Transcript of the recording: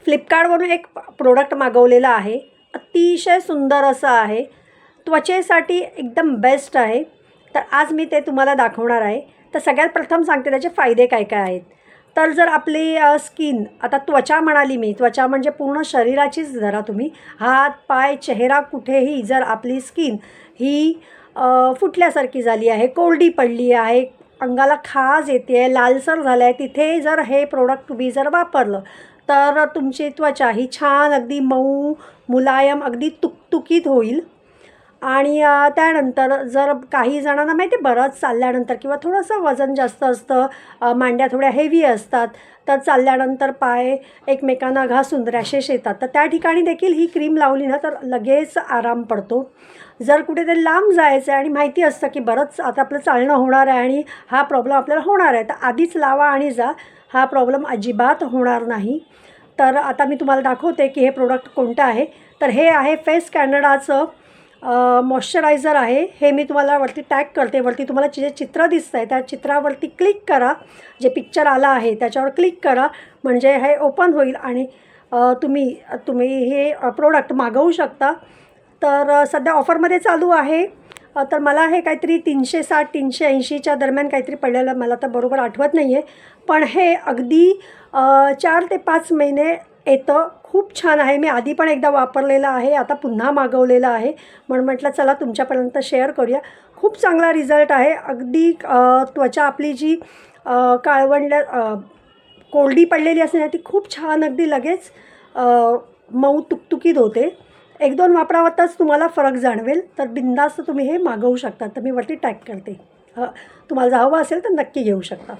फ्लिपकार्टवरून एक प्रोडक्ट मागवलेलं आहे. अतिशय सुंदर असं आहे. त्वचेसाठी एकदम बेस्ट आहे. तर आज मी ते तुम्हाला दाखवणार आहे. तर सगळ्यात प्रथम सांगते त्याचे फायदे काय काय आहेत. तर जर आपली स्किन, आता त्वचा म्हणाली मी, त्वचा म्हणजे पूर्ण शरीराचीच धरा तुम्ही, हात पाय चेहरा, कुठेही जर आपली स्किन ही फुटल्यासारखी झाली आहे, कोरडी पडली आहे, अंगाला खाज येते आहे, लालसर झालं आहे, तिथे जर हे प्रोडक्ट तुम्ही जर वापरलं तर तुमची त्वचा ही छान अगदी मऊ मुलायम अगदी तुकतुकीत होईल. आणि त्यानंतर जर काही जणांना माहिती आहे बरंच चालल्यानंतर किंवा थोडंसं वजन जास्त असतं, मांड्या थोड्या हेवी असतात, तर चालल्यानंतर पाय एकमेकांना घासून रॅशेस येतात, तर त्या ठिकाणी देखील ही क्रीम लावली ना तर लगेच आराम पडतो. जर कुठेतरी लांब जायचं आहे आणि माहिती असतं की बरंच आता आपलं चालणं होणार आहे आणि हा प्रॉब्लेम आपल्याला होणार आहे, तर आधीच लावा आणि जा, हा प्रॉब्लेम अजिबात होणार नाही. तर आता मी तुम्हाला दाखवते की हे प्रोडक्ट कोणतं आहे. तर हे आहे फेस कॅनडाचं मॉइश्चरायझर आहे. हे मी तुम्हाला वरती टॅग करते. वरती तुम्हाला जे चित्र दिसतं आहे त्या चित्रावरती क्लिक करा. जे पिक्चर आलं आहे त्याच्यावर क्लिक करा, म्हणजे हे ओपन होईल आणि तुम्ही हे प्रोडक्ट मागवू शकता. तर सध्या ऑफरमध्ये चालू आहे. तर मला हे काहीतरी 360-380च्या दरम्यान काहीतरी पडलेलं, मला तर बरोबर आठवत नाही आहे. पण हे अगदी 4 ते 5 महिने येतं. खूप छान आहे. मी आधी पण एकदा वापरलेलं आहे, आता पुन्हा मागवलेलं आहे, म्हणून म्हटलं चला तुमच्यापर्यंत शेअर करूया. खूप चांगला रिझल्ट आहे. अगदी त्वचा आपली जी कोरडी पडलेली असते ना ती खूप छान अगदी लगेच मऊ तुकतुकीत होते. 1-2 वापरावतच तुम्हाला फरक जाणवेल. तर बिनधास्त तुम्ही हे मागवू शकता. तर मी वरती टॅग करते. तुम्हाला जर हवं असेल तर नक्की घेऊ शकता.